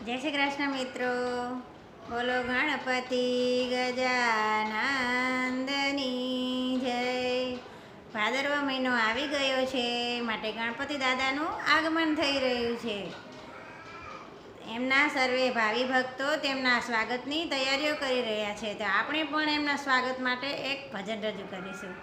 જય શ્રી કૃષ્ણ મિત્રો. બોલો ગણપતિ ગજાનંદની જય. ભાદરવા મહિનો આવી ગયો છે, માટે ગણપતિ દાદાનું આગમન થઈ રહ્યું છે. એમના સર્વે ભાવિ ભક્તો તેમના સ્વાગતની તૈયારીઓ કરી રહ્યા છે. તો આપણે પણ એમના સ્વાગત માટે એક ભજન રજૂ કરીશું.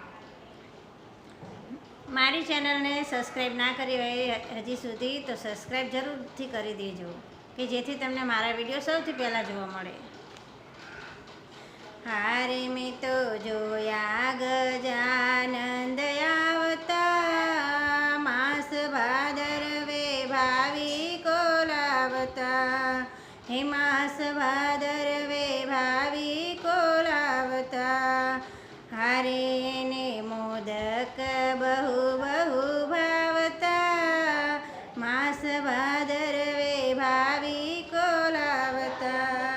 મારી ચેનલને સબસ્ક્રાઈબ ના કરી હોય હજી સુધી તો સબસ્ક્રાઈબ જરૂરથી કરી દેજો, કે જેથી તમને મારા વિડીયો સૌથી પહેલાં જોવા મળે. હારે મેં તો જોયા ગજાનંદ આવતા, માસ ભાદરવે ભાવિકો લાવતા. હે માસ ભાદરવે ભાવિકો લાવતા. હારે ને મોદક બહુ બહુ ભાવતા, માસ ભાદરવે ભાવિકો લાવતા.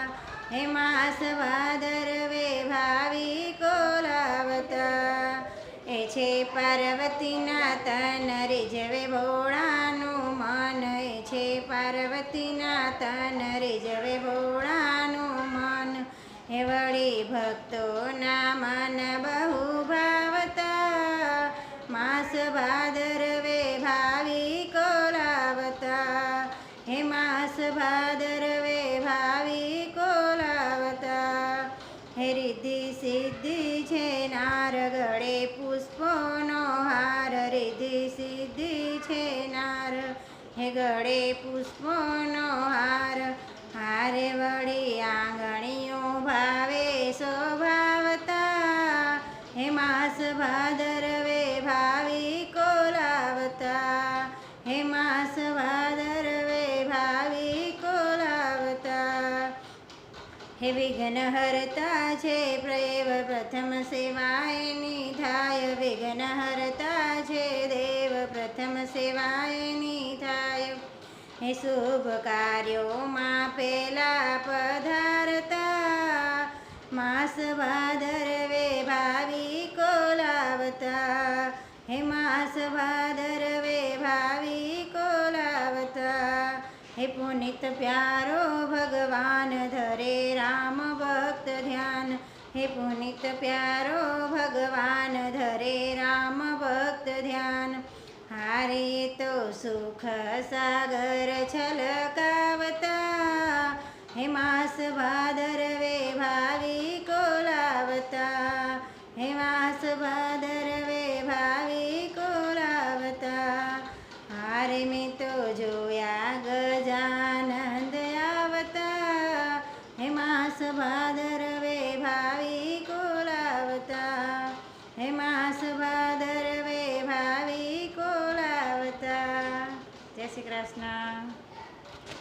હે માસ ભાદરવે ભાવિકો લાવતા. એ છે પાર્વતીના તન રીઝવે ભોળાનું મન. એ છે પાર્વતીના તન રીઝવે ભોળાનું મન. હે વળી ભક્તોના મન બહુ ભાવતા, માસ ભાદરવે ભાવિકો લાવતા. હે માસ ભાદરવે ભાવિકો લાવતા. હે રિદ્ધિ સિદ્ધિ છે નાર ગળે પુષ્પોનો હાર. રિદ્ધિ સિદ્ધિ છે નાર હે ગળે પુષ્પોનો હાર. હારે વળી આંગણીઓ ભાવે શોભાવતા. હે માસ ભાદરવે ભાવિકો લાવતા. હે માસ ભાદરવે ભાવિકો લાવતા. હે વિઘ્ન હરતા છે પ્રેવ પ્રથમ સેવાયની થાય. વિઘ્ન હરતા છે દેવ પ્રથમ સેવાયની થાય. હે શુભ કાર્યોમાં પેલા પધારતા, માસ ભાદરવે ભાવિકો લાવતા. હે માસ ભાદરવે ભાવિકો લાવતા. હે પુનિત પ્યારો ભગવાન ધરે રામ ભક્ત ધ્યાન. હે પુનિત પ્યારો ભગવાન ધરે રામ ભક્ત ધ્યાન. હારે તો સુખ સાગર છલકાવતા. હે માસ ભાદરવે ભાવિકો લાવતા. હે માસ ભાદરવે ભાવિકો લાવતા. હારે મેં તો જોયા ગજાનંદ આવતા. હે માસ ભાદરવે ભાવિકો લાવતા. હે માસ ભાદરવે ભાવિકો લાવતા. જય શ્રી કૃષ્ણ.